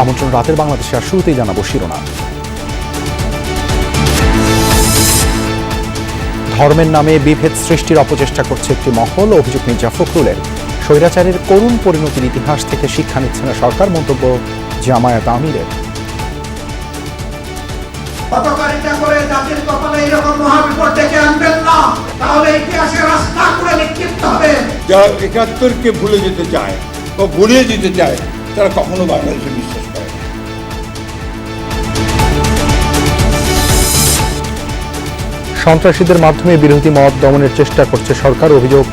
আমন্ত্রণ রাতের বাংলাদেশে। আর শুরুতেই জানাবো শিরোনাম। ধর্মের নামে বিভেদ সৃষ্টির অপচেষ্টা করছে একটি মহল, অভিযোগ মির্জা ফখরুলের। স্বৈরাচারের করুণ পরিণতির ইতিহাস থেকে শিক্ষা নিচ্ছে না সরকার, মন্তব্য জামায়াত আমিরের। হটকারিতা করে জাতির কপালে এরকম মহাবিপদ ডেকে আনবেন না, তাহলে ইতিহাসে রাস্তা করে নিক্ষিপ্ত হবে। যারা ৭১কে ভুলে যেতে চায় বা ভুলিয়ে দিতে চায়, তারা কখনো বাংলাদেশে বিশ্বাস করে না। সন্ত্রাসীদের মাধ্যমে বিরোধী মত দমনের চেষ্টা করছে সরকার, অভিযোগ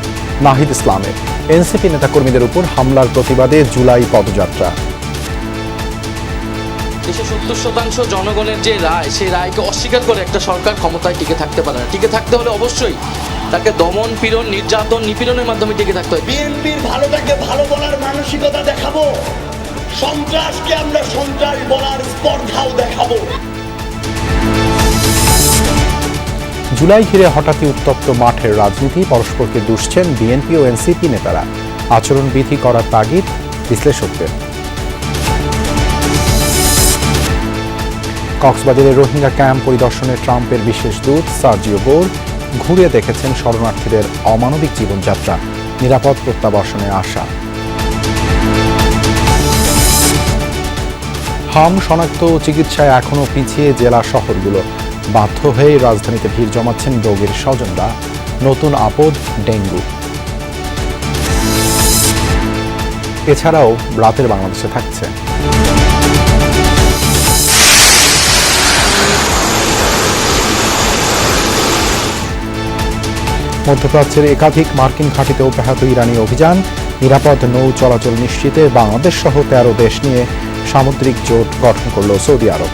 নাহিদ ইসলামের। এনসিপি নেতাকর্মীদের উপর হামলার প্রতিবাদে জুলাই পদযাত্রা। দেশে ৭০% জনগণের যে রায়, সেই রায়কে অস্বীকার করে একটা সরকার ক্ষমতায় টিকে থাকতে পারে না। টিকে থাকতে হলে অবশ্যই তাকে দমন পীড়ন, নির্যাতন, নিপীড়নের মাধ্যমে টিকে থাকতে হয়। বিএনপির ভালোটাকে ভালো বলার মানসিকতা দেখাবো, সন্ত্রাসকে আমরা সন্ত্রাস বলার স্পর্ধাও দেখাবো। জুলাই ঘিরে হঠাৎই উত্তপ্ত মাঠের রাজনীতি, পরস্পরকে দুষছেন বিএনপি ও এনসিপি নেতারা। আচরণবিধি করার তাগিদ বিশ্লেষকদের। কক্সবাজারের রোহিঙ্গা ক্যাম্প পরিদর্শনে ট্রাম্পের বিশেষ দূত সার্জিও বোর ঘুরে দেখেছেন শরণার্থীদের অমানবিক জীবনযাত্রা, নিরাপদ প্রত্যাবাসনে আশা। হাম শনাক্ত ও চিকিৎসায় এখনও পিছিয়ে জেলা শহরগুলো, বাধ্য হয়ে রাজধানীতে ভিড় জমাচ্ছেন রোগীর স্বজনরা। নতুন আপদ ডেঙ্গু। এছাড়াও রাতের বাংলাদেশে থাকছে মধ্যপ্রাচ্যের একাধিক মার্কিন ঘাঁটিতে অব্যাহত ইরানি অভিযান, নিরাপদ নৌ চলাচল নিশ্চিতে বাংলাদেশ সহ ১৩ দেশ নিয়ে সামুদ্রিক জোট গঠন করল সৌদি আরব।